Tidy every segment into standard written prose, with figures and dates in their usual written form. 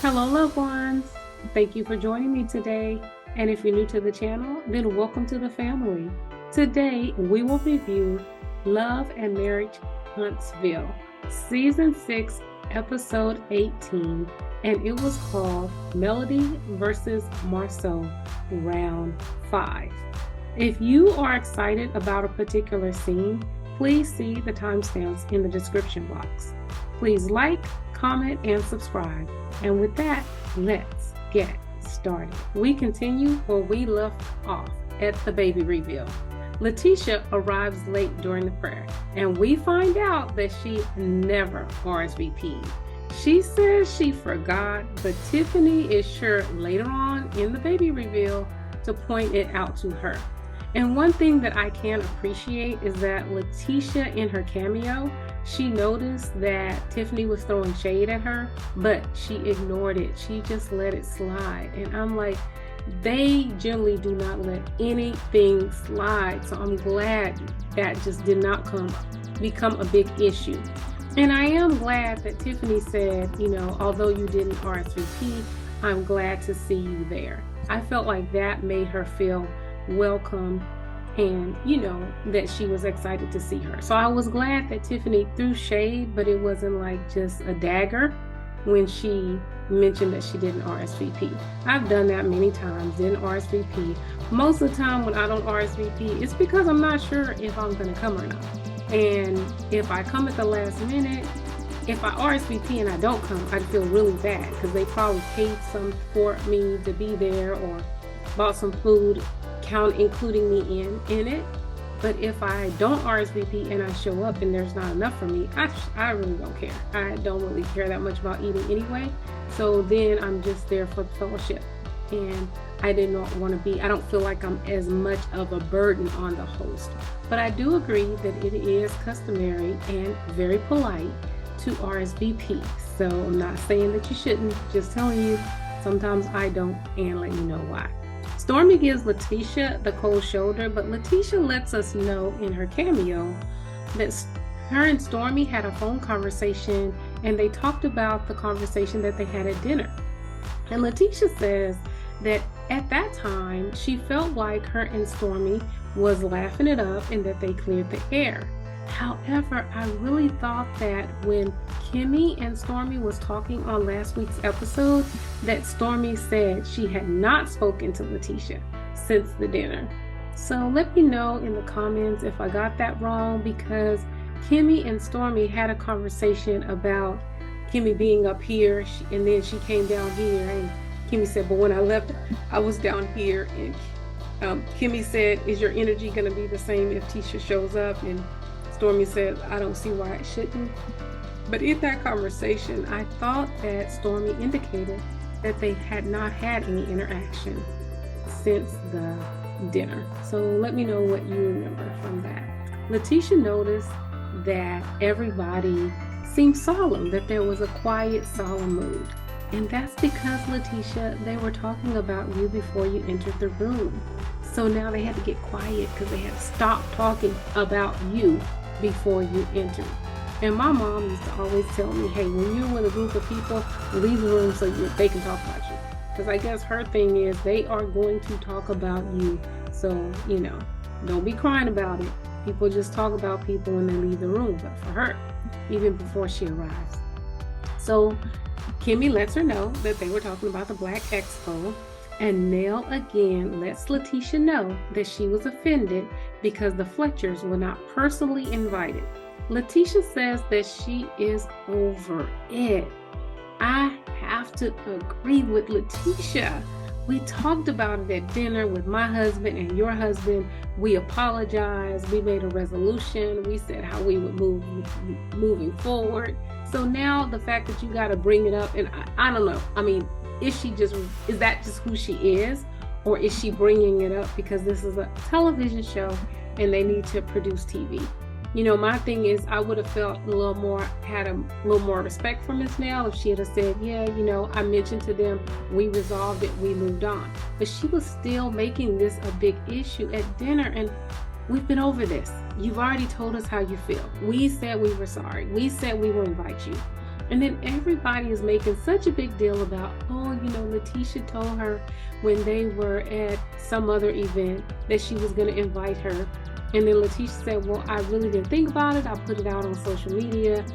Hello, loved ones. Thank you for joining me today. And if you're new to the channel, then welcome to the family. Today, we will review Love and Marriage Huntsville, Season 6, Episode 18, and it was called Melody versus Marsau, Round 5. If you are excited about a particular scene, please see the timestamps in the description box. Please like, comment, and subscribe. And with that, let's get started. We continue where we left off at the baby reveal. LaTisha arrives late during the prayer, and we find out that she never RSVP'd. She says she forgot, but Tiffany is sure later on in the baby reveal to point it out to her. And one thing that I can appreciate is that LaTisha in her cameo, she noticed that Tiffany was throwing shade at her, but she ignored it. She just let it slide. And I'm like, they generally do not let anything slide. So I'm glad that just did not become a big issue. And I am glad that Tiffany said, although you didn't RSVP, I'm glad to see you there. I felt like that made her feel welcome and that she was excited to see her. So I was glad that Tiffany threw shade, but it wasn't like just a dagger when she mentioned that she didn't RSVP. I've done that many times, didn't RSVP. Most of the time when I don't RSVP, it's because I'm not sure if I'm going to come or not. And if I come at the last minute, if I RSVP and I don't come, I'd feel really bad because they probably paid some for me to be there or bought some food, including me in it. But if I don't RSVP and I show up and there's not enough for me, I really don't care. I don't really care that much about eating anyway. So then I'm just there for the fellowship. And I did not want to be, I don't feel like I'm as much of a burden on the host. But I do agree that it is customary and very polite to RSVP. So I'm not saying that you shouldn't, just telling you sometimes I don't, and let you know why. Stormi gives LaTisha the cold shoulder, but LaTisha lets us know in her cameo that her and Stormi had a phone conversation and they talked about the conversation that they had at dinner. And LaTisha says that at that time, she felt like her and Stormi was laughing it up and that they cleared the air. However, I really thought that when Kimi and Stormi was talking on last week's episode, that Stormi said she had not spoken to LaTisha since the dinner. So let me know in the comments if I got that wrong, because Kimi and Stormi had a conversation about Kimmi being up here and then she came down here, and Kimi said, but when I left, I was down here. And Kimmi said, is your energy going to be the same if Tisha shows up? And Stormi said, I don't see why it shouldn't. But in that conversation, I thought that Stormi indicated that they had not had any interaction since the dinner. So let me know what you remember from that. LaTisha noticed that everybody seemed solemn, that there was a quiet, solemn mood. And that's because, LaTisha, they were talking about you before you entered the room. So now they had to get quiet because they had to stop talking about you before you entered. And my mom used to always tell me, hey, when you're with a group of people, leave the room so they can talk about you. Because I guess her thing is they are going to talk about you. So, don't be crying about it. People just talk about people when they leave the room. But for her, even before she arrives. So Kimmi lets her know that they were talking about the Black Expo. And Nell again lets LaTisha know that she was offended because the Fletchers were not personally invited. LaTisha says that she is over it. I have to agree with LaTisha. We talked about it at dinner with my husband and your husband. We apologized. We made a resolution. We said how we would move moving forward. So now the fact that you got to bring it up, and I don't know. I mean, is that just who she is? Or is she bringing it up because this is a television show and they need to produce TV? My thing is I would have felt had a little more respect for Miss Nell if she had said, yeah, I mentioned to them, we resolved it, we moved on. But she was still making this a big issue at dinner, and we've been over this. You've already told us how you feel. We said we were sorry. We said we will invite you. And then everybody is making such a big deal about, oh, LaTisha told her when they were at some other event that she was going to invite her. And then LaTisha said, well, I really didn't think about it. I put it out on social media.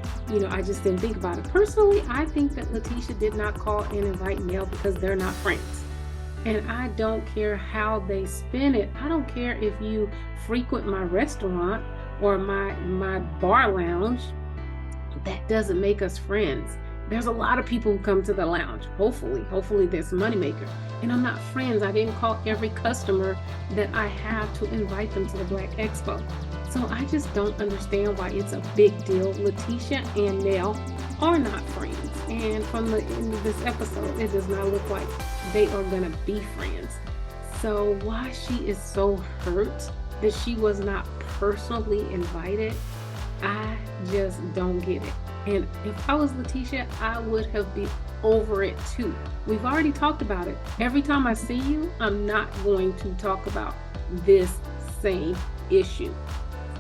I just didn't think about it. Personally, I think that LaTisha did not call and invite Nell because they're not friends. And I don't care how they spin it. I don't care if you frequent my restaurant or my bar lounge. That doesn't make us friends. There's a lot of people who come to the lounge. Hopefully there's a moneymaker. And I'm not friends. I didn't call every customer that I have to invite them to the Black Expo. So I just don't understand why it's a big deal. LaTisha and Nell are not friends. And from the end of this episode, it does not look like they are going to be friends. So why she is so hurt that she was not personally invited, I just don't get it. And if I was LaTisha, I would have been over it too. We've already talked about it. Every time I see you, I'm not going to talk about this same issue.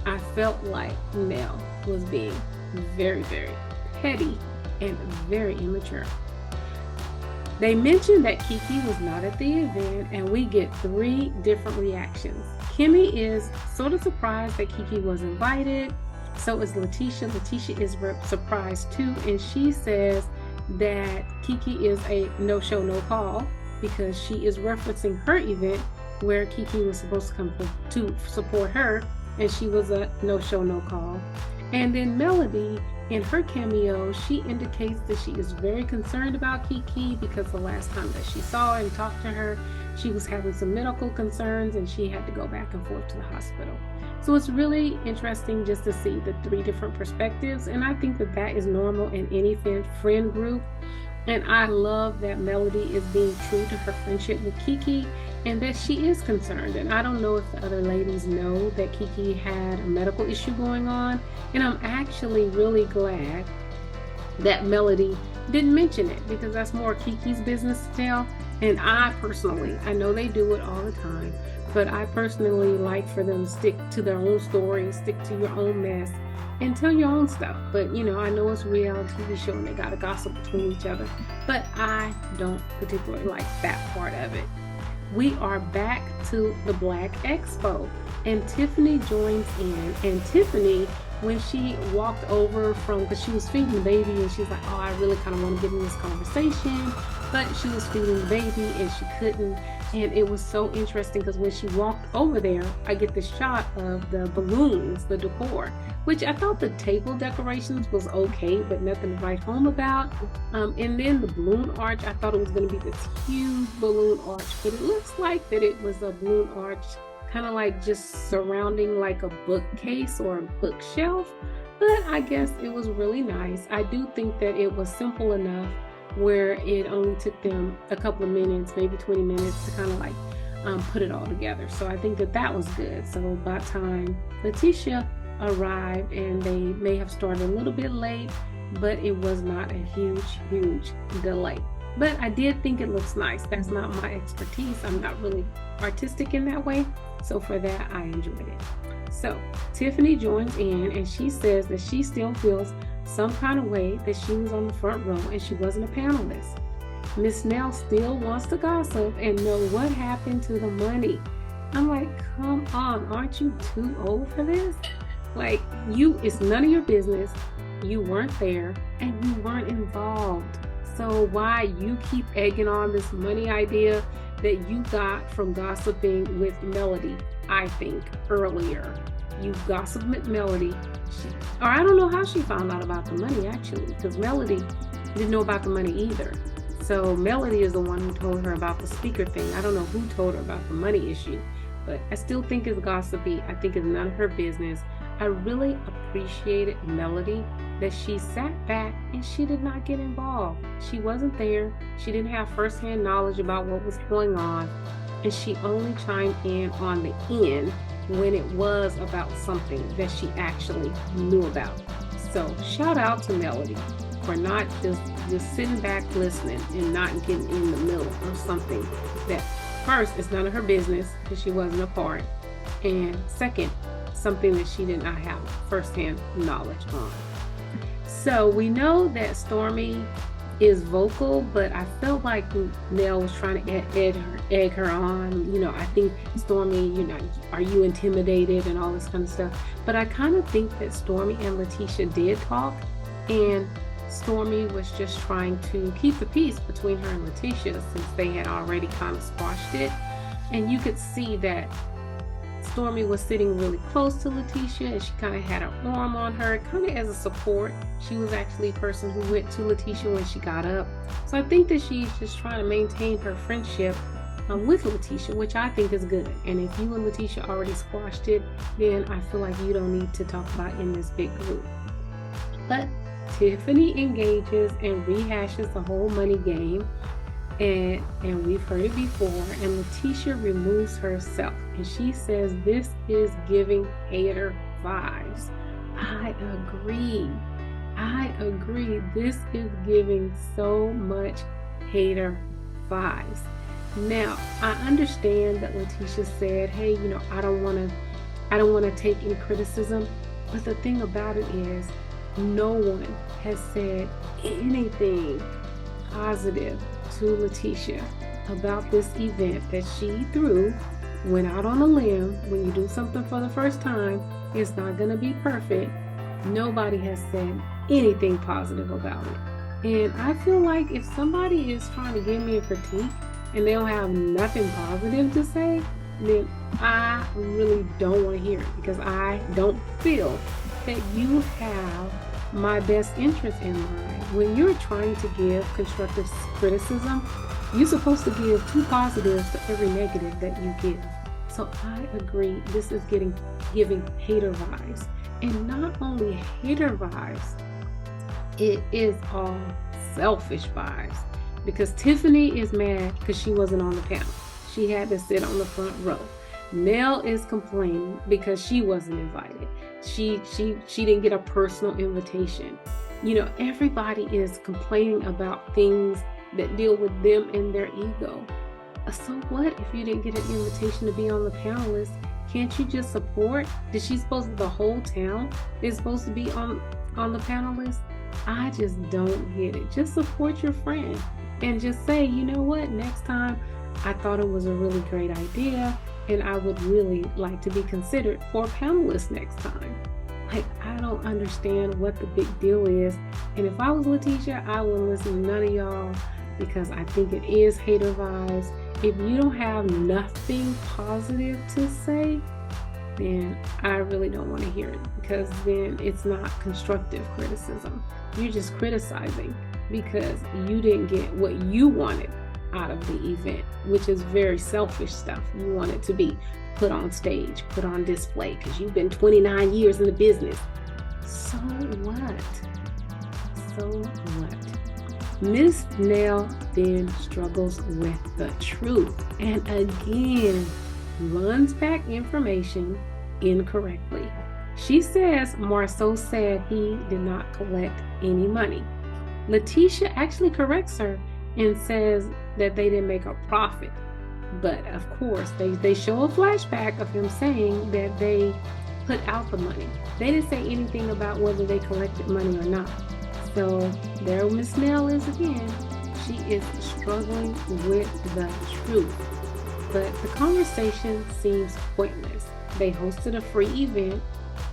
I felt like Nell was being very, very petty and very immature. They mentioned that Keke was not at the event, and we get 3 different reactions. Kimmi is sort of surprised that Keke was invited. So is LaTisha. LaTisha is surprised too, and she says that Keke is a no-show, no-call because she is referencing her event where Keke was supposed to come to support her, and she was a no-show, no-call. And then Melody, in her cameo, she indicates that she is very concerned about Keke because the last time that she saw and talked to her, she was having some medical concerns and she had to go back and forth to the hospital. So it's really interesting just to see the 3 different perspectives, and I think that that is normal in any friend group. And I love that Melody is being true to her friendship with Keke and that she is concerned. And I don't know if the other ladies know that Keke had a medical issue going on, and I'm actually really glad that Melody didn't mention it because that's more Keke's business to tell. And I know they do it all the time, but I personally like for them to stick to their own story, stick to your own mess, and tell your own stuff. But I know it's a reality TV show and they gotta gossip between each other, but I don't particularly like that part of it. We are back to the Black Expo, and Tiffany joins in. And Tiffany, when she walked over because she was feeding the baby, and she's like, oh, I really kind of want to get in this conversation, but she was feeding the baby and she couldn't. And it was so interesting because when she walked over there, I get the shot of the balloons, the decor, which I thought the table decorations was okay, but nothing to write home about. And then the balloon arch, I thought it was going to be this huge balloon arch, but it looks like that it was a balloon arch kind of like just surrounding like a bookcase or a bookshelf. But I guess it was really nice. I do think that it was simple enough where it only took them a couple of minutes, maybe 20 minutes to kind of like put it all together. So I think that that was good. So by the time LaTisha arrived, and they may have started a little bit late, but it was not a huge delay. But I did think it looks nice. That's not my expertise. I'm not really artistic in that way. So for that, I enjoyed it. So Tiffany joins in, and she says that she still feels some kind of way that she was on the front row and she wasn't a panelist. Miss Nell still wants to gossip and know what happened to the money. I'm like, come on, aren't you too old for this? Like, it's none of your business. You weren't there and you weren't involved. So why you keep egging on this money idea that you got from gossiping with Melody, I think, earlier. You gossiped with Melody. Or I don't know how she found out about the money, actually, because Melody didn't know about the money either. So Melody is the one who told her about the speaker thing. I don't know who told her about the money issue, but I still think it's gossipy. I think it's none of her business. I really appreciated Melody that she sat back and she did not get involved. She wasn't there. She didn't have firsthand knowledge about what was going on, and she only chimed in on the end when it was about something that she actually knew about. So shout out to Melody for not just sitting back listening and not getting in the middle of something that, first, is none of her business because she wasn't a part, and second, something that she did not have firsthand knowledge on. So we know that Stormi is vocal, but I felt like Nell was trying to egg her on. I think Stormi, are you intimidated and all this kind of stuff. But I kind of think that Stormi and LaTisha did talk, and Stormi was just trying to keep the peace between her and LaTisha since they had already kind of squashed it. And you could see that Stormi was sitting really close to LaTisha, and she kind of had her arm on her, kind of as a support. She was actually a person who went to LaTisha when she got up. So I think that she's just trying to maintain her friendship with LaTisha, which I think is good. And if you and LaTisha already squashed it, then I feel like you don't need to talk about it in this big group. But Tiffany engages and rehashes the whole money game. And we've heard it before, and LaTisha removes herself, and she says this is giving hater vibes. I agree. This is giving so much hater vibes. Now, I understand that LaTisha said, hey, I don't want to take any criticism, but the thing about it is no one has said anything positive to LaTisha about this event that she went out on a limb. When you do something for the first time, it's not going to be perfect. Nobody has said anything positive about it. And I feel like if somebody is trying to give me a critique and they don't have nothing positive to say, then I really don't want to hear it, because I don't feel that you have my best interest in mind. When you're trying to give constructive criticism, you're supposed to give 2 positives to every negative that you give. So I agree, this is giving hater vibes. And not only hater vibes, it is all selfish vibes. Because Tiffany is mad because she wasn't on the panel. She had to sit on the front row. Nell is complaining because she wasn't invited. She didn't get a personal invitation. Everybody is complaining about things that deal with them and their ego. So what if you didn't get an invitation to be on the panel list? Can't you just support? The whole town is supposed to be on the panel list? I just don't get it. Just support your friend and just say, you know what, next time I thought it was a really great idea, and I would really like to be considered for a panelist next time. I don't understand what the big deal is. And if I was LaTisha, I wouldn't listen to none of y'all, because I think it is hater vibes. If you don't have nothing positive to say, then I really don't want to hear it, because then it's not constructive criticism. You're just criticizing because you didn't get what you wanted out of the event, which is very selfish stuff. You want it to be put on stage, put on display, because you've been 29 years in the business. So what? Miss Nell then struggles with the truth, and again runs back information incorrectly. She says Marsau said he did not collect any money. LaTisha actually corrects her and says that they didn't make a profit. But of course, they show a flashback of him saying that they put out the money. They didn't say anything about whether they collected money or not. So there Miss Nell is again. She is struggling with the truth. But the conversation seems pointless. They hosted a free event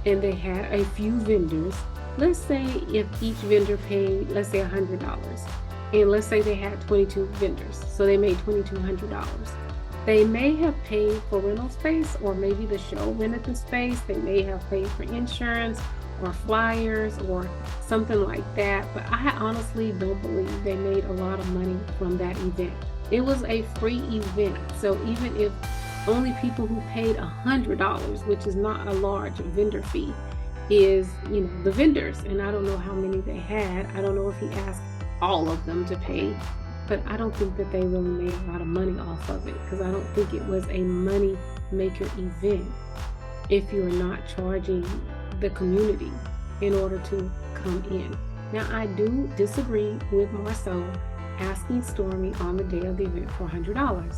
and they had a few vendors. Let's say if each vendor paid, let's say $100. And let's say they had 22 vendors. So they made $2,200. They may have paid for rental space, or maybe the show rented the space. They may have paid for insurance or flyers or something like that. But I honestly don't believe they made a lot of money from that event. It was a free event. So even if only people who paid $100, which is not a large vendor fee, is, the vendors. And I don't know how many they had. I don't know if he asked all of them to pay. But I don't think that they really made a lot of money off of it, because I don't think it was a money maker event if you're not charging the community in order to come in. Now, I do disagree with Marsau asking Stormi on the day of the event for $100.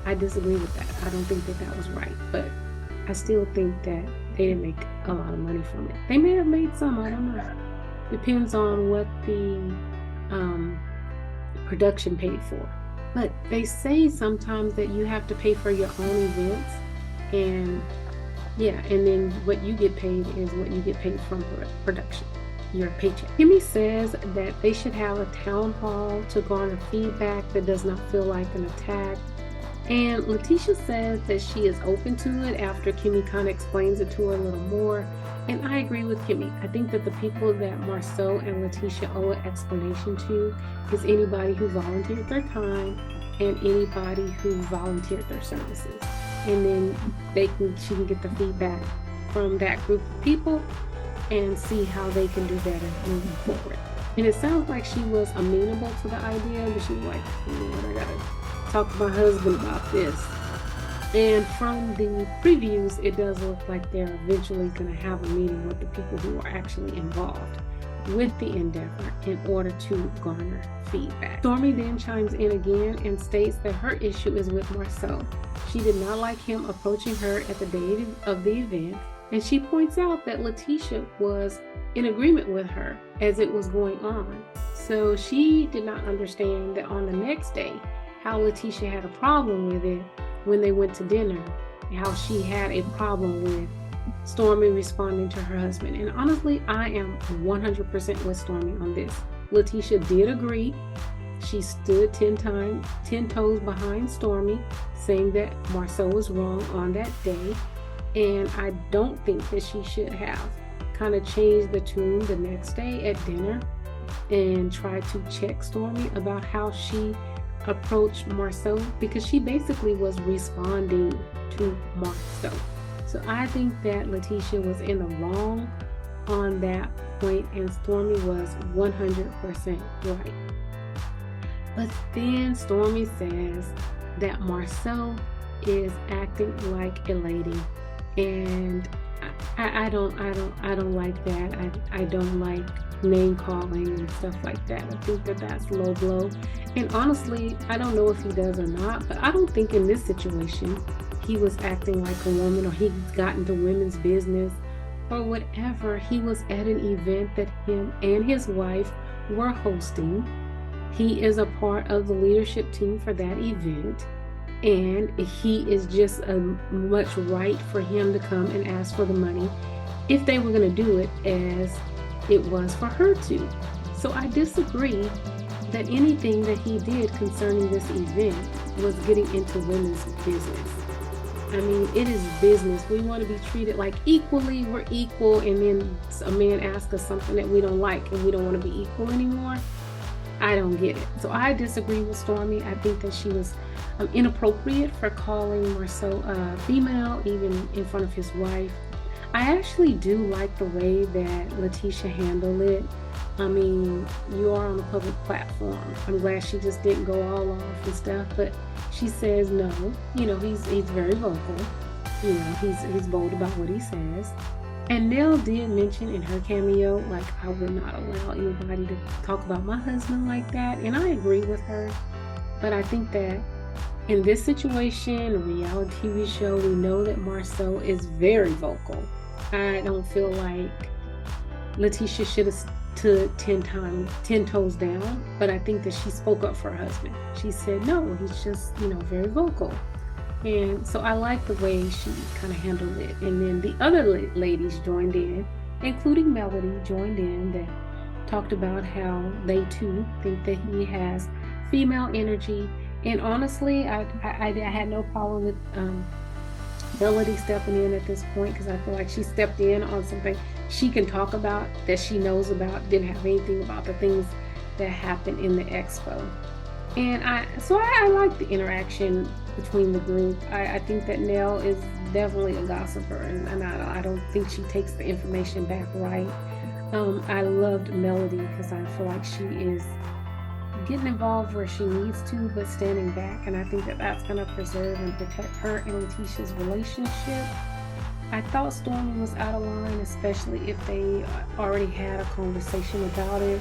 I disagree with that. I don't think that that was right, but I still think that they didn't make a lot of money from it. They may have made some, I don't know. Depends on what the production paid for. But they say sometimes that you have to pay for your own events, and and then what you get paid is what you get paid from production, your paycheck. Kimmi says that they should have a town hall to garner feedback that does not feel like an attack. And LaTisha says that she is open to it after Kimmi kind of explains it to her a little more. And I agree with Kimmi. I think that the people that Marsau and LaTisha owe an explanation to is anybody who volunteered their time and anybody who volunteered their services. And then she can get the feedback from that group of people and see how they can do better moving forward. And it sounds like she was amenable to the idea, but she was like, you know what, I gotta talk to my husband about this. And from the previews, it does look like they're eventually going to have a meeting with the people who are actually involved with the endeavor in order to garner feedback. Stormi then chimes in again and states that her issue is with Marsau. She did not like him approaching her at the day of the event, and she points out that LaTisha was in agreement with her as it was going on. So she did not understand that on the next day, how LaTisha had a problem with it when they went to dinner, and how she had a problem with Stormi responding to her husband. And honestly, I am 100% with Stormi on this. LaTisha did agree. She stood 10 toes behind Stormi, saying that Marsau was wrong on that day. And I don't think that she should have kind of changed the tune the next day at dinner and tried to check Stormi about how she approached Marsau, because she basically was responding to Marsau. So I think that LaTisha was in the wrong on that point, and Stormi was 100% right. But then Stormi says that Marsau is acting like a lady, and I don't like that. I don't like name calling and stuff like that. I think that that's low blow. And honestly, I don't know if he does or not, but I don't think in this situation he was acting like a woman, or he's gotten to women's business or whatever. He was at an event that him and his wife were hosting. He is a part of the leadership team for that event, and he is just much right for him to come and ask for the money if they were going to do it as it was for her to. So I disagree that anything that he did concerning this event was getting into women's business. I mean, it is business. We want to be treated like equally. We're equal, and then a man asks us something that we don't like and we don't want to be equal anymore. I don't get it. So I disagree with Stormi. I think that she was inappropriate for calling Marsau a female, even in front of his wife. I actually do like the way that LaTisha handled it. I mean, you are on a public platform. I'm glad she just didn't go all off and stuff, but she says no. You know, he's very vocal. You know, he's bold about what he says. And Nell did mention in her cameo, like, I would not allow anybody to talk about my husband like that. And I agree with her. But I think that in this situation, a reality TV show, we know that Marsau is very vocal. I don't feel like LaTisha should have stood 10 toes down, but I think that she spoke up for her husband. She said, no, he's just, very vocal. And so I like the way she kind of handled it. And then the other ladies joined in, including Melody joined in, that talked about how they too think that he has female energy. And honestly, I had no problem with Melody stepping in at this point, because I feel like she stepped in on something she can talk about, that she knows about, didn't have anything about the things that happened in the expo. And I like the interaction between the group. I think that Nell is definitely a gossiper, and I don't think she takes the information back right. I loved Melody because I feel like she is getting involved where she needs to, but standing back, and I think that that's going to preserve and protect her and LaTisha's relationship. I thought Stormi was out of line, especially if they already had a conversation about it.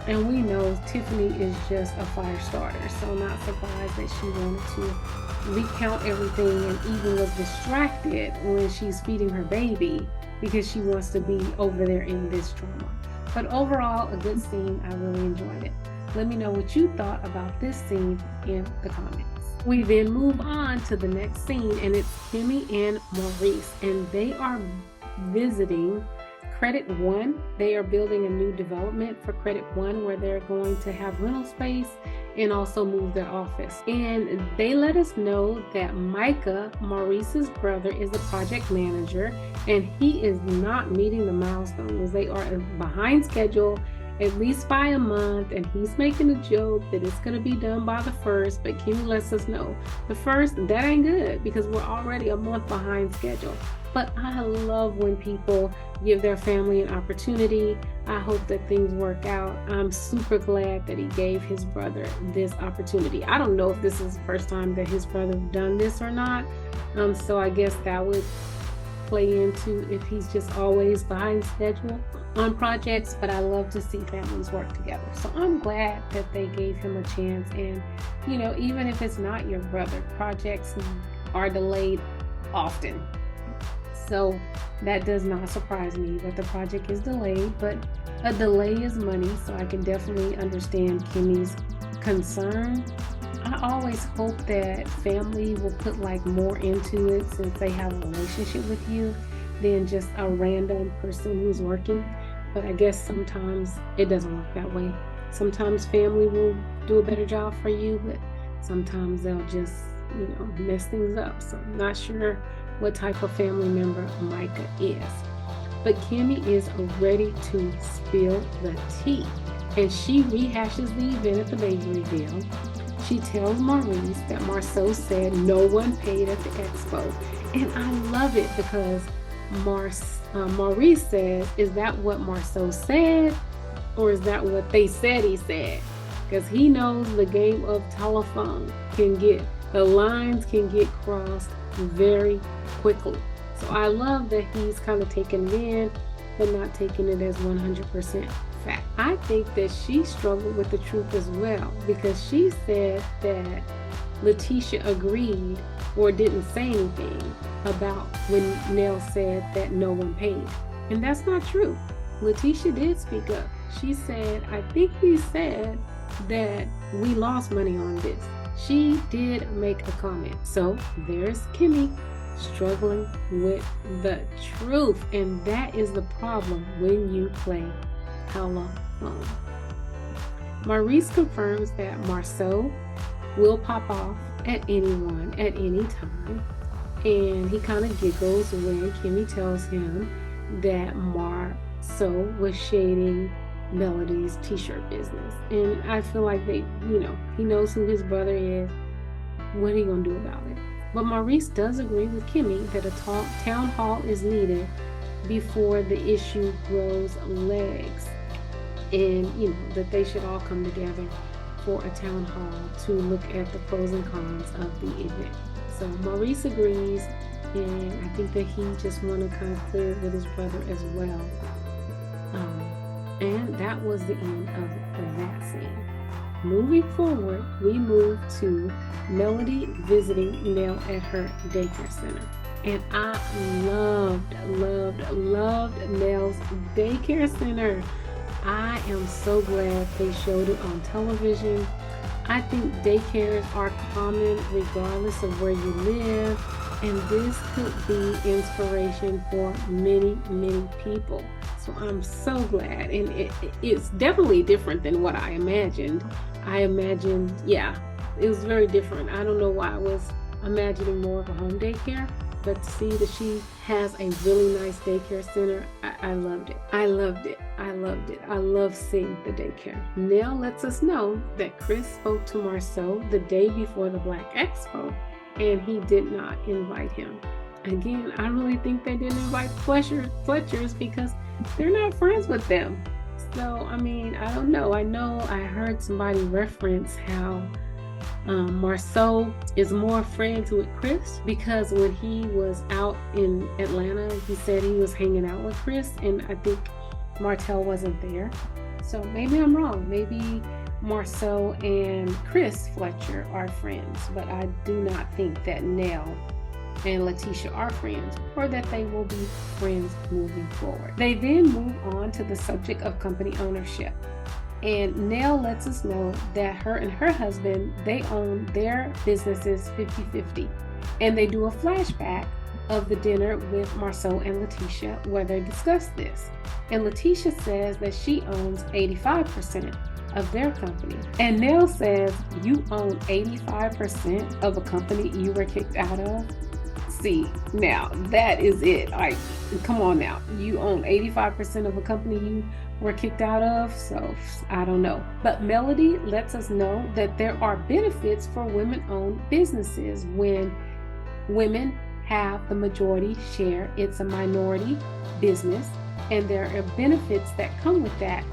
And we know Tiffany is just a fire starter, so I'm not surprised that she wanted to recount everything and even was distracted when she's feeding her baby because she wants to be over there in this drama. But overall, a good scene. I really enjoyed it. Let me know what you thought about this scene in the comments. We then move on to the next scene, and it's Kimi and Maurice, and they are visiting Credit One. They are building a new development for Credit One where they're going to have rental space and also move their office. And they let us know that Micah, Maurice's brother, is the project manager, and he is not meeting the milestones. They are behind schedule, at least by a month, and he's making a joke that it's going to be done by the 1st, but Kimi lets us know the 1st, that ain't good because we're already a month behind schedule. But I love when people give their family an opportunity. I hope that things work out. I'm super glad that he gave his brother this opportunity. I don't know if this is the first time that his brother done this or not. So I guess that would play into if he's just always behind schedule on projects, but I love to see families work together. So I'm glad that they gave him a chance. And, you know, even if it's not your brother, projects are delayed often. So that does not surprise me that the project is delayed, but a delay is money. So I can definitely understand Kimi's concern. I always hope that family will put like more into it since they have a relationship with you than just a random person who's working. But I guess sometimes it doesn't work that way. Sometimes family will do a better job for you, but sometimes they'll just, you know, mess things up. So I'm not sure what type of family member Micah is. But Kimi is ready to spill the tea, and she rehashes the event at the baby reveal. She tells Maurice that Marsau said no one paid at the expo, and I love it because Maurice says, is that what Marsau said, or is that what they said he said? Because he knows the game of telephone the lines can get crossed very quickly. So I love that he's kind of taking it in, but not taking it as 100% fact. I think that she struggled with the truth as well, because she said that LaTisha agreed or didn't say anything about when Nell said that no one paid. And that's not true. LaTisha did speak up. She said, I think we said that we lost money on this. She did make a comment. So there's Kimi struggling with the truth. And that is the problem when you play telephone. Maurice confirms that Marsau will pop off at anyone at any time. And he kind of giggles when Kimi tells him that Marsau was shading Melody's t-shirt business. And I feel like he knows who his brother is. What are you gonna do about it? But Maurice does agree with Kimi that a town hall is needed before the issue grows legs, and that they should all come together for a town hall to look at the pros and cons of the event. So Maurice agrees, and I think that he just want to kind of clear it with his brother as well. And that was the end of that scene. Moving forward, we move to Melody visiting Nell at her daycare center. And I loved Nell's daycare center. I am so glad they showed it on television. I think daycares are common regardless of where you live, and this could be inspiration for many, many people. So I'm so glad, and it's definitely different than what I imagined. It was very different. I don't know why I was imagining more of a home daycare, but to see that she has a really nice daycare center, I loved it. I loved it. I love seeing the daycare. Nell lets us know that Chris spoke to Marsau the day before the Black Expo, and he did not invite him. Again, I really think they didn't invite Fletchers because they're not friends with them. So, I don't know. I heard somebody reference how Marsau is more friends with Chris because when he was out in Atlanta, he said he was hanging out with Chris, and I think Martell wasn't there. So maybe I'm wrong. Maybe Marsau and Chris Fletcher are friends, but I do not think that Nell and LaTisha are friends, or that they will be friends moving forward. They then move on to the subject of company ownership. And Nell lets us know that her and her husband, they own their businesses 50-50. And they do a flashback of the dinner with Marsau and LaTisha where they discuss this. And LaTisha says that she owns 85% of their company. And Nell says, you own 85% of a company you were kicked out of? See, now that is it. Like, come on now. You own 85% of a company you were kicked out of? So I don't know. But Melody lets us know that there are benefits for women-owned businesses when women have the majority share. It's a minority business, and there are benefits that come with that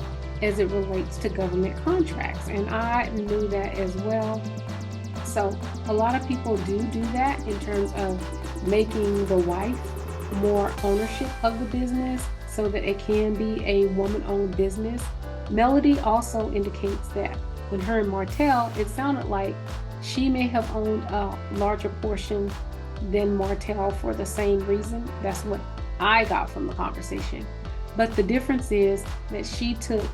as it relates to government contracts. And I knew that as well. So a lot of people do that in terms of making the wife more ownership of the business so that it can be a woman-owned business. Melody also indicates that when her and Martell, it sounded like she may have owned a larger portion than Martell for the same reason. That's what I got from the conversation. But the difference is that she took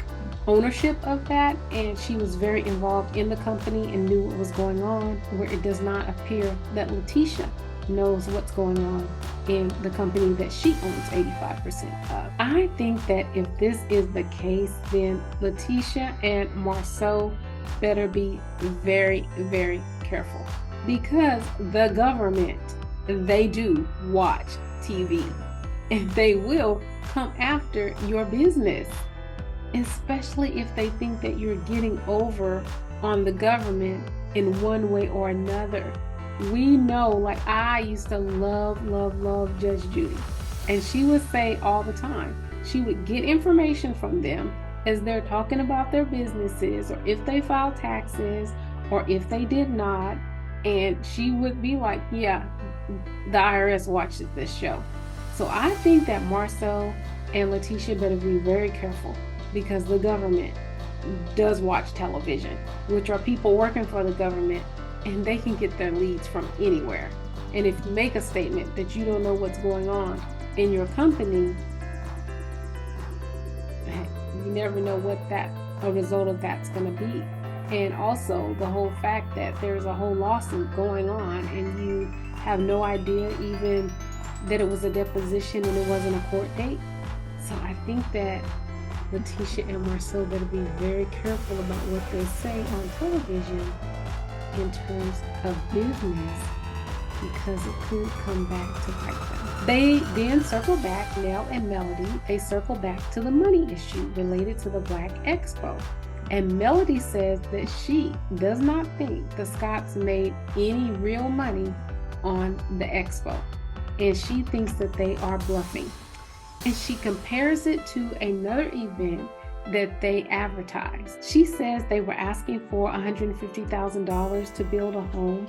ownership of that, and she was very involved in the company and knew what was going on, where it does not appear that LaTisha knows what's going on in the company that she owns 85% of. I think that if this is the case, then LaTisha and Marsau better be very, very careful, because the government, they do watch TV and they will come after your business, especially if they think that you're getting over on the government in one way or another. We know, like, I used to love Judge Judy, and she would say all the time, she would get information from them as they're talking about their businesses, or if they filed taxes, or if they did not, and she would be like, yeah, the IRS watches this show. So I think that Marsau and LaTisha better be very careful, because the government does watch television, which are people working for the government, and they can get their leads from anywhere. And if you make a statement that you don't know what's going on in your company, you never know what a result of that's going to be. And also the whole fact that there's a whole lawsuit going on and you have no idea even that it was a deposition and it wasn't a court date. So I think that LaTisha and Marsau better be very careful about what they say on television in terms of business, because it could come back to bite them. They then circle back, Nell and Melody, they circle back to the money issue related to the Black Expo. And Melody says that she does not think the Scotts made any real money on the expo, and she thinks that they are bluffing. And she compares it to another event that they advertised. She says they were asking for $150,000 to build a home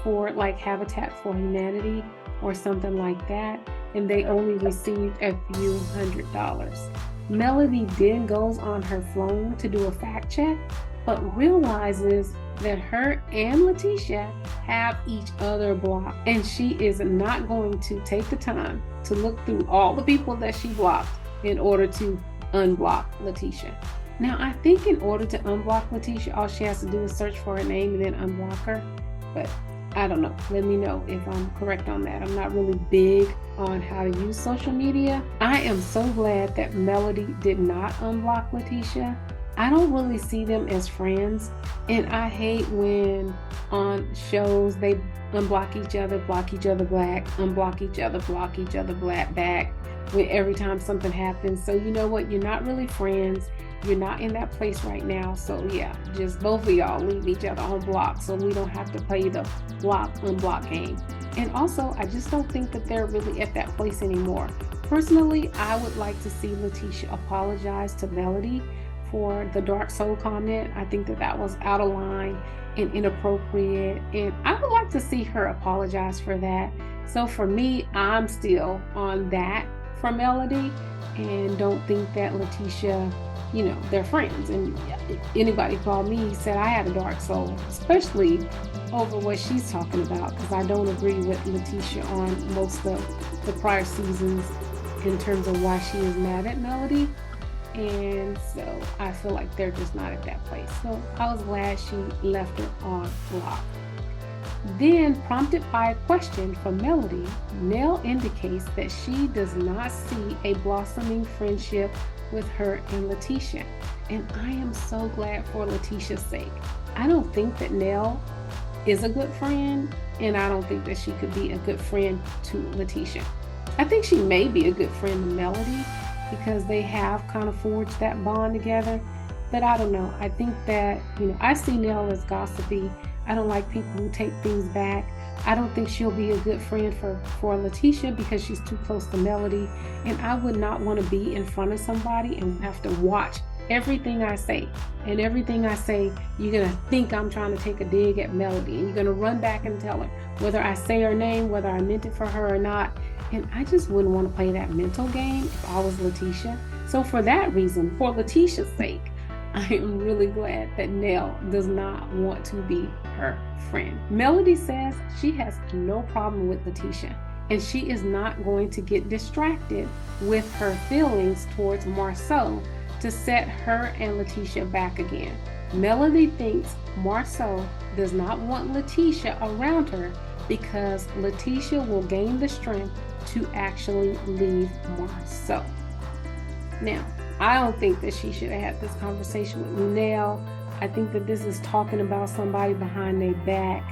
for like Habitat for Humanity or something like that, and they only received a few $100s. Melody then goes on her phone to do a fact check, but realizes that her and LaTisha have each other blocked, and she is not going to take the time to look through all the people that she blocked in order to unblock LaTisha. Now, I think in order to unblock LaTisha, all she has to do is search for her name and then unblock her, but I don't know. Let me know if I'm correct on that. I'm not really big on how to use social media. I am so glad that Melody did not unblock LaTisha. I don't really see them as friends, and I hate when on shows they unblock each other, block each other black, unblock each other, block each other black back when every time something happens. So you know what? You're not really friends. You're not in that place right now. So yeah, just both of y'all leave each other on block so we don't have to play the block unblock game. And also, I just don't think that they're really at that place anymore. Personally, I would like to see LaTisha apologize to Melody for the dark soul comment. I think that was out of line and inappropriate, and I would like to see her apologize for that. So for me, I'm still on that for Melody, and don't think that LaTisha, you know, they're friends. And if anybody called me, said I had a dark soul, especially over what she's talking about, because I don't agree with LaTisha on most of the prior seasons in terms of why she is mad at Melody. And so I feel like they're just not at that place. So I was glad she left her on block. Then, prompted by a question from Melody, Nell indicates that she does not see a blossoming friendship with her and LaTisha. And I am so glad for LaTisha's sake. I don't think that Nell is a good friend, and I don't think that she could be a good friend to LaTisha. I think she may be a good friend to Melody because they have kind of forged that bond together. But I don't know. I think that, I see Nell as gossipy. I don't like people who take things back. I don't think she'll be a good friend for LaTisha because she's too close to Melody. And I would not want to be in front of somebody and have to watch everything I say. And everything I say, you're going to think I'm trying to take a dig at Melody. And you're going to run back and tell her whether I say her name, whether I meant it for her or not. And I just wouldn't want to play that mental game if I was LaTisha. So for that reason, for LaTisha's sake, I am really glad that Nell does not want to be her friend. Melody says she has no problem with LaTisha, and she is not going to get distracted with her feelings towards Marsau to set her and LaTisha back again. Melody thinks Marsau does not want LaTisha around her because LaTisha will gain the strength to actually leave Marsau. Now, I don't think that she should have had this conversation with Nell. I think that this is talking about somebody behind their back,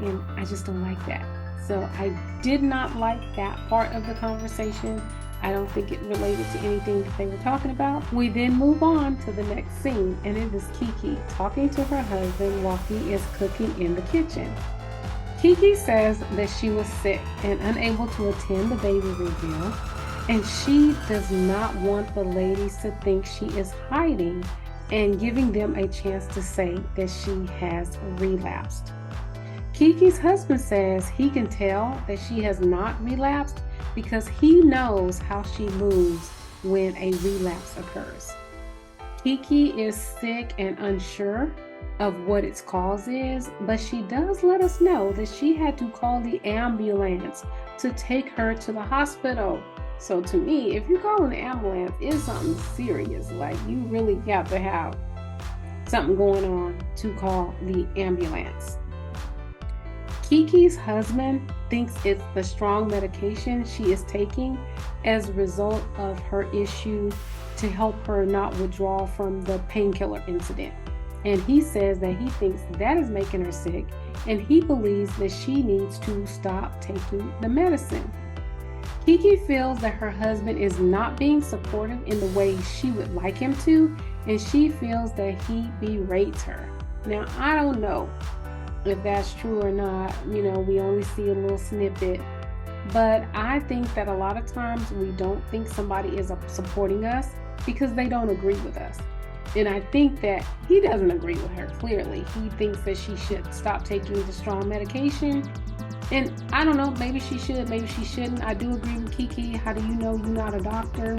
and I just don't like that. So I did not like that part of the conversation. I don't think it related to anything that they were talking about. We then move on to the next scene, and it is Keke talking to her husband while he is cooking in the kitchen. Keke says that she was sick and unable to attend the baby reveal, and she does not want the ladies to think she is hiding and giving them a chance to say that she has relapsed. Keke's husband says he can tell that she has not relapsed because he knows how she moves when a relapse occurs. Keke is sick and unsure of what its cause is, but she does let us know that she had to call the ambulance to take her to the hospital. So to me, if you call an ambulance, it's something serious. Like, you really got to have something going on to call the ambulance. Keke's husband thinks it's the strong medication she is taking as a result of her issue to help her not withdraw from the painkiller incident. And he says that he thinks that is making her sick, and he believes that she needs to stop taking the medicine. Keke feels that her husband is not being supportive in the way she would like him to, and she feels that he berates her. Now, I don't know if that's true or not. We only see a little snippet, but I think that a lot of times we don't think somebody is supporting us because they don't agree with us. And I think that he doesn't agree with her, clearly. He thinks that she should stop taking the strong medication. And I don't know, maybe she should, maybe she shouldn't. I do agree with Keke. How do you know you're not a doctor?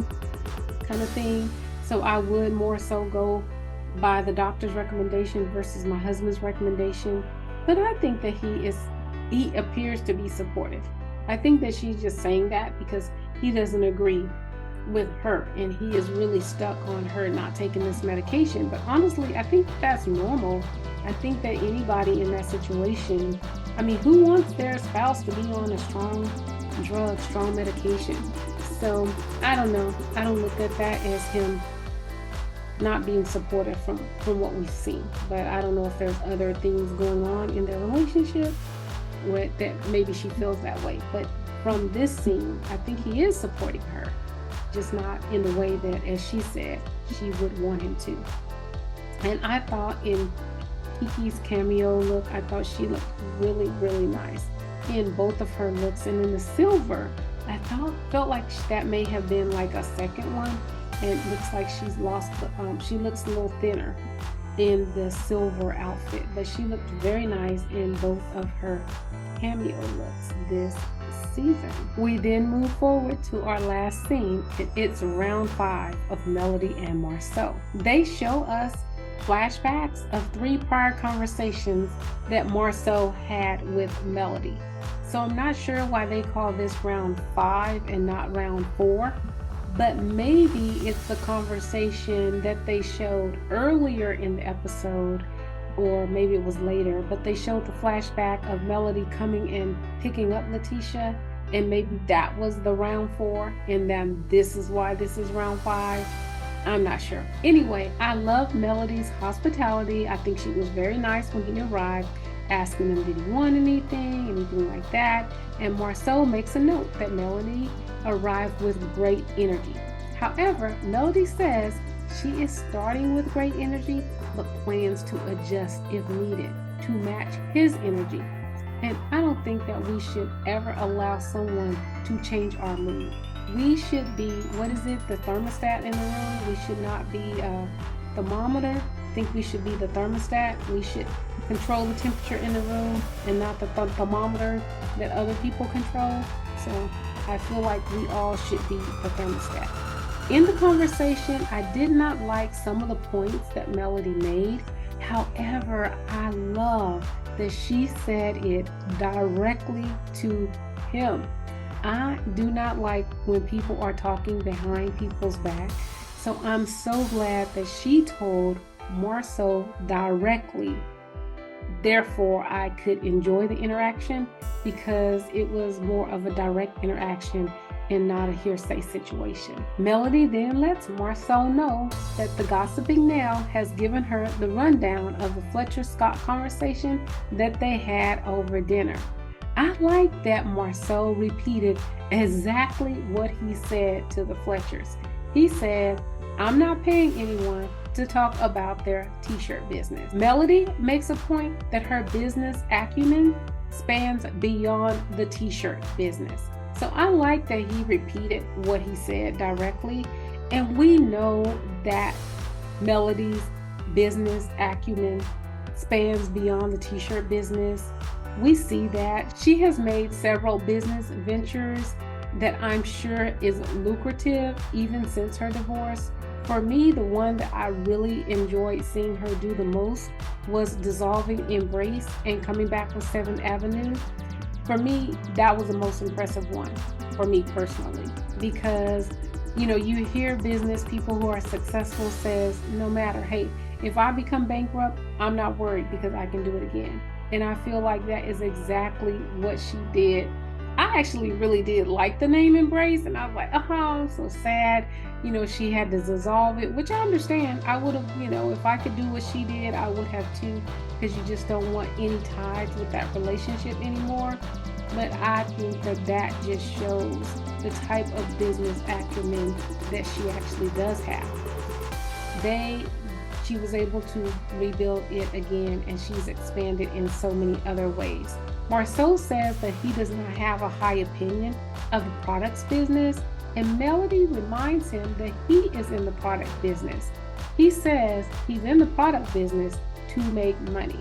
Kind of thing. So I would more so go by the doctor's recommendation versus my husband's recommendation. But I think that he appears to be supportive. I think that she's just saying that because he doesn't agree with her, and he is really stuck on her not taking this medication. But honestly, I think that's normal. I think that anybody in that situation, who wants their spouse to be on a strong drug, strong medication? So I don't know. I don't look at that as him not being supportive from what we've seen. But I don't know if there's other things going on in their relationship that maybe she feels that way. But from this scene, I think he is supporting her, just not in the way that, as she said, she would want him to. And I thought in Keke's cameo look, I thought she looked really, really nice in both of her looks. And in the silver, I felt like that may have been like a second one, and it looks like she's lost she looks a little thinner in the silver outfit, but she looked very nice in both of her cameo looks this season. We then move forward to our last scene. It's round 5 of Melody and Marsau. They show us flashbacks of 3 prior conversations that Marsau had with Melody. So I'm not sure why they call this round 5 and not round 4, but maybe it's the conversation that they showed earlier in the episode, or maybe it was later, but they showed the flashback of Melody coming and picking up LaTisha, and maybe that was the round 4, and then this is why this is round 5. I'm not sure. Anyway, I love Melody's hospitality. I think she was very nice when he arrived, asking him did he want anything like that. And Marsau makes a note that Melody arrived with great energy. However, Melody says she is starting with great energy, but plans to adjust if needed to match his energy. And I don't think that we should ever allow someone to change our mood. We should be, the thermostat in the room? We should not be a thermometer. I think we should be the thermostat. We should control the temperature in the room and not the thermometer that other people control. So I feel like we all should be the thermostat. In the conversation, I did not like some of the points that Melody made. However, I love that she said it directly to him. I do not like when people are talking behind people's back. So I'm so glad that she told Marsau directly. Therefore, I could enjoy the interaction because it was more of a direct interaction and not a hearsay situation. Melody then lets Marsau know that the gossiping Nell has given her the rundown of the Fletcher Scott conversation that they had over dinner. I like that Marsau repeated exactly what he said to the Fletchers. He said, "I'm not paying anyone to talk about their t-shirt business." Melody makes a point that her business acumen spans beyond the t-shirt business. So I like that he repeated what he said directly, and we know that Melody's business acumen spans beyond the t-shirt business. We see that she has made several business ventures that I'm sure is lucrative even since her divorce. For me, the one that I really enjoyed seeing her do the most was dissolving Embrace and coming back with 7th Avenue. For me, that was the most impressive one for me personally, because you hear business people who are successful says, no matter, hey, if I become bankrupt, I'm not worried because I can do it again. And I feel like that is exactly what she did. I actually really did like the name Embrace, and I was like, I'm so sad. She had to dissolve it, which I understand. I would have, if I could do what she did, I would have too, because you just don't want any ties with that relationship anymore. But I think that just shows the type of business acumen that she actually does have. She was able to rebuild it again, and she's expanded in so many other ways. Marsau says that he does not have a high opinion of the products business, and Melody reminds him that he is in the product business. He says he's in the product business to make money.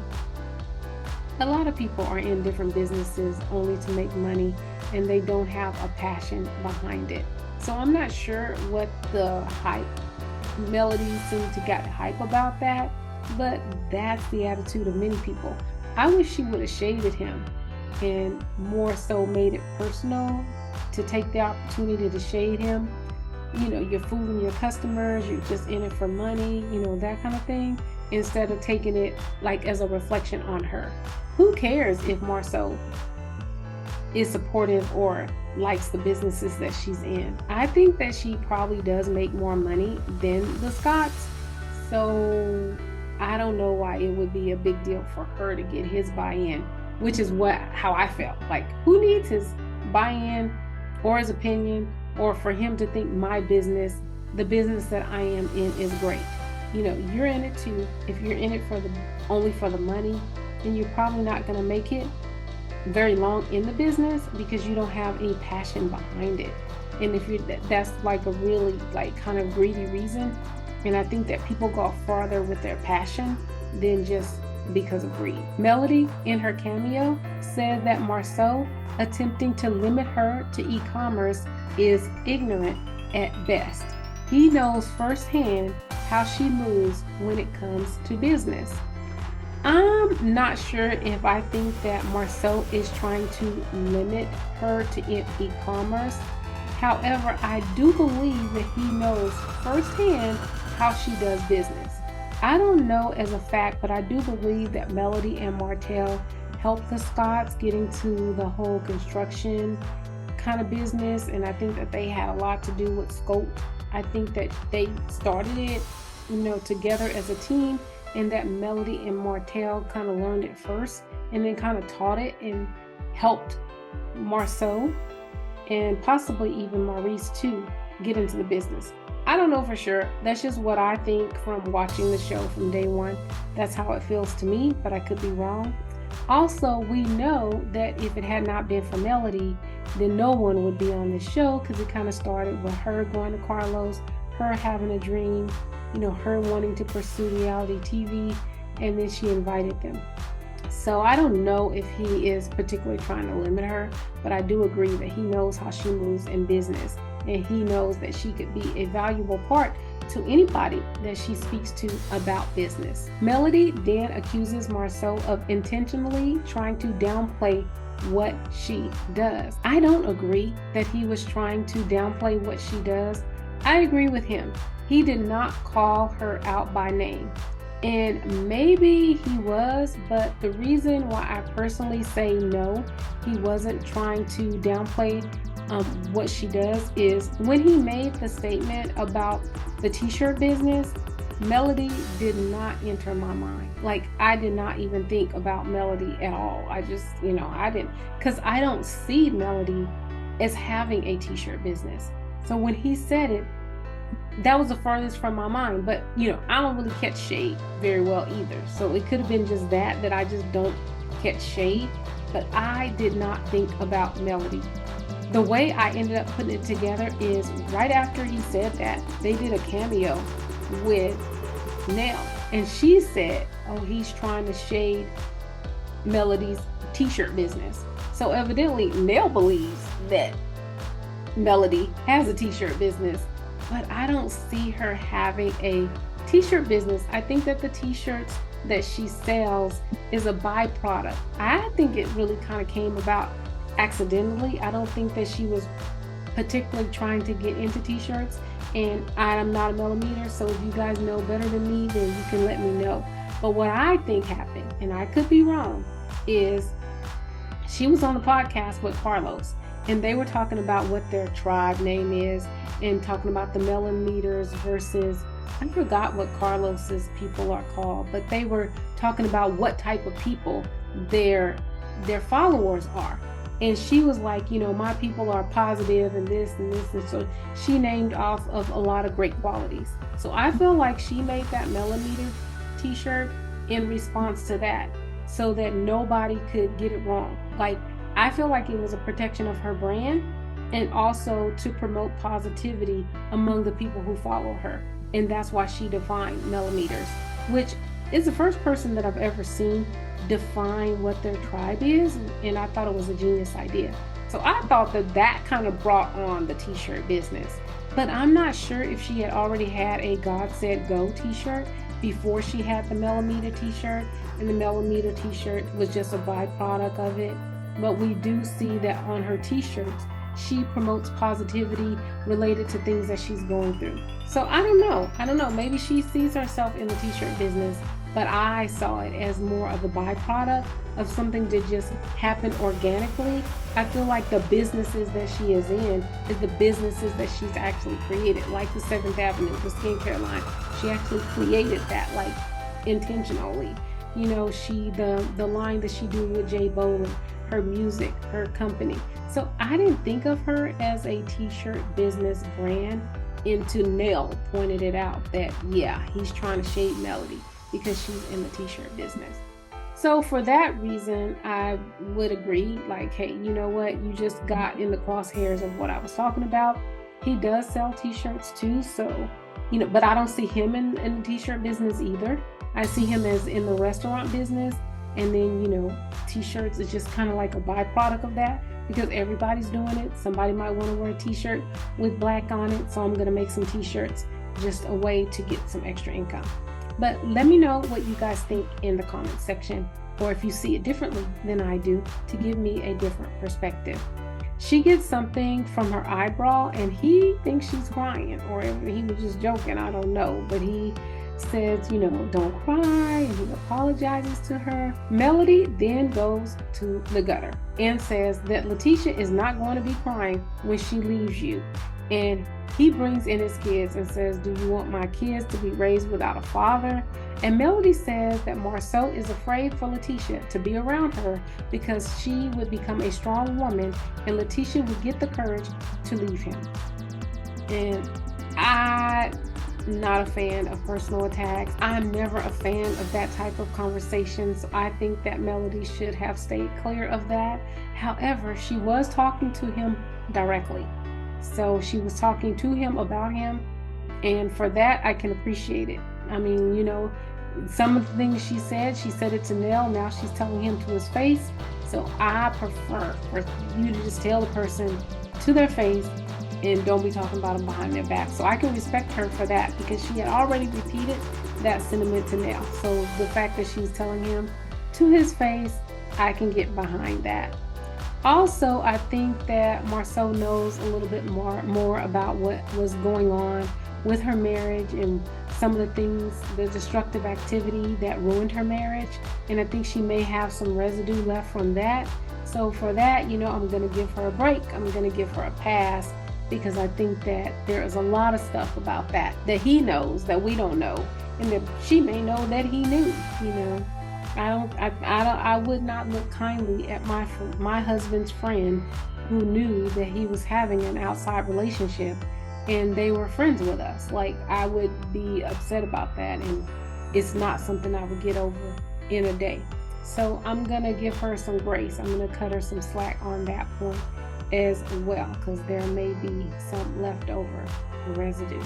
A lot of people are in different businesses only to make money, and they don't have a passion behind it. So I'm not sure what the hype. Melody seemed to get hype about that, but that's the attitude of many people. I wish she would have shaded him and more so made it personal, to take the opportunity to shade him. You're fooling your customers, you're just in it for money, that kind of thing, instead of taking it like as a reflection on her. Who cares if Marsau is supportive or likes the businesses that she's in? I think that she probably does make more money than the Scotts, so I don't know why it would be a big deal for her to get his buy-in, which is how I felt. Like, who needs his buy-in or his opinion, or for him to think my business, the business that I am in, is great? You're in it too. If you're in it only for the money, then you're probably not going to make it very long in the business because you don't have any passion behind it. And if that's like a really kind of greedy reason, and I think that people go farther with their passion than just because of greed. Melody, in her cameo, said that Marsau attempting to limit her to e-commerce is ignorant at best. He knows firsthand how she moves when it comes to business. I'm not sure if I think that Marsau is trying to limit her to e-commerce. However, I do believe that he knows firsthand how she does business. I don't know as a fact, but I do believe that Melody and Martell helped the Scotts get into the whole construction kind of business, and I think that they had a lot to do with Scope. I think that they started it, together as a team, and that Melody and Martell kind of learned it first and then kind of taught it and helped Marsau and possibly even Maurice too get into the business. I don't know for sure. That's just what I think from watching the show from day one. That's how it feels to me, but I could be wrong. Also, we know that if it had not been for Melody, then no one would be on this show, because it kind of started with her going to Carlos, her having a dream, her wanting to pursue reality TV, and then she invited them. So I don't know if he is particularly trying to limit her, but I do agree that he knows how she moves in business, and he knows that she could be a valuable part to anybody that she speaks to about business. Melody then accuses Marsau of intentionally trying to downplay what she does. I don't agree that he was trying to downplay what she does. I agree with him. He did not call her out by name. And maybe he was, but the reason why I personally say no, he wasn't trying to downplay what she does, is when he made the statement about the t-shirt business, Melody did not enter my mind. Like, I did not even think about Melody at all. I just, I didn't, because I don't see Melody as having a t-shirt business. So when he said it, that was the furthest from my mind. But, I don't really catch shade very well either. So it could have been just that I just don't catch shade. But I did not think about Melody. The way I ended up putting it together is right after he said that, they did a cameo with Nell. And she said, oh, he's trying to shade Melody's t-shirt business. So evidently Nell believes that Melody has a t-shirt business, but I don't see her having a t-shirt business. I think that the t-shirts that she sells is a byproduct. I think it really kind of came about accidentally. I don't think that she was particularly trying to get into t-shirts, and I'm not a millimeter, so if you guys know better than me, then you can let me know. But what I think happened, and I could be wrong, is she was on the podcast with Carlos, and they were talking about what their tribe name is, and talking about the millimeters versus, I forgot what Carlos's people are called, but they were talking about what type of people their followers are. And she was like, my people are positive and this and this. And so she named off of a lot of great qualities. So I feel like she made that millimeter t-shirt in response to that, so that nobody could get it wrong. Like, I feel like it was a protection of her brand, and also to promote positivity among the people who follow her. And that's why she defined millimeters, which is the first person that I've ever seen define what their tribe is, and I thought it was a genius idea. So I thought that kind of brought on the t-shirt business. But I'm not sure if she had already had a God Said Go t-shirt before she had the millimeter t-shirt, and the millimeter t-shirt was just a byproduct of it. But we do see that on her t-shirts, she promotes positivity related to things that she's going through. So I don't know. Maybe she sees herself in the t-shirt business, but I saw it as more of a byproduct of something that just happened organically. I feel like the businesses that she is in is the businesses that she's actually created, like the 7th Avenue, the skincare line. She actually created that, like, intentionally. The line that she do with Jay Bolin, her music, her company. So I didn't think of her as a t-shirt business brand until Nell pointed it out that, yeah, he's trying to shade Melody because she's in the t-shirt business. So for that reason, I would agree, like, hey, you know what? You just got in the crosshairs of what I was talking about. He does sell t-shirts too, so, but I don't see him in the t-shirt business either. I see him as in the restaurant business, and then, t-shirts is just kind of like a byproduct of that, because everybody's doing it. Somebody might want to wear a t-shirt with black on it, so I'm going to make some t-shirts just a way to get some extra income. But let me know what you guys think in the comment section, or if you see it differently than I do, to give me a different perspective. She gets something from her eyebrow and he thinks she's crying, or he was just joking, I don't know, but he says, you know, don't cry, and he apologizes to her. Melody then goes to the gutter and says that LaTisha is not going to be crying when she leaves you. And he brings in his kids and says, do you want my kids to be raised without a father? And Melody says that Marsau is afraid for LaTisha to be around her because she would become a strong woman and LaTisha would get the courage to leave him. And I'm not a fan of personal attacks. I'm never a fan of that type of conversation, so I think that Melody should have stayed clear of that. However, she was talking to him directly. So she was talking to him about him, and for that I can appreciate it. I mean, you know, some of the things she said it to Nell, now she's telling him to his face. So I prefer for you to just tell the person to their face and don't be talking about them behind their back. So I can respect her for that, because she had already repeated that sentiment to Nell. So the fact that she's telling him to his face, I can get behind that. Also, I think that Marsau knows a little bit more about what was going on with her marriage and some of the things, the destructive activity that ruined her marriage. And I think she may have some residue left from that. So for that, you know, I'm going to give her a break. I'm going to give her a pass, because I think that there is a lot of stuff about that he knows that we don't know, and that she may know that he knew. You know, I would not look kindly at my husband's friend who knew that he was having an outside relationship and they were friends with us. Like, I would be upset about that, and it's not something I would get over in a day. So I'm gonna give her some grace. I'm gonna cut her some slack on that point as well, because there may be some leftover residue.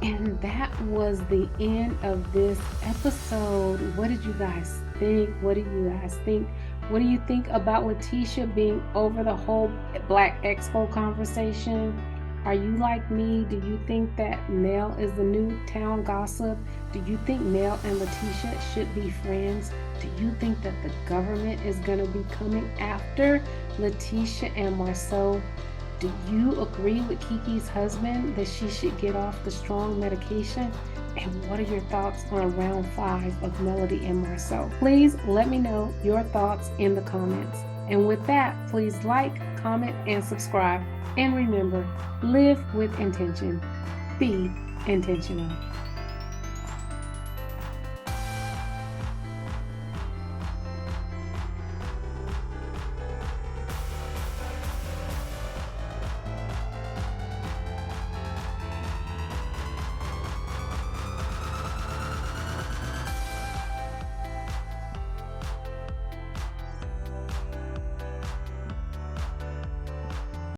And that was the end of this episode. What did you guys think? What do you guys think? What do you think about LaTisha being over the whole Black Expo conversation? Are you like me? Do you think that Nell is the new town gossip? Do you think Nell and LaTisha should be friends? Do you think that the government is going to be coming after LaTisha and Marsau? Do you agree with Keke's husband that she should get off the strong medication? And what are your thoughts on round 5 of Melody and Marsau? Please let me know your thoughts in the comments. And with that, please like, comment, and subscribe. And remember, live with intention. Be intentional.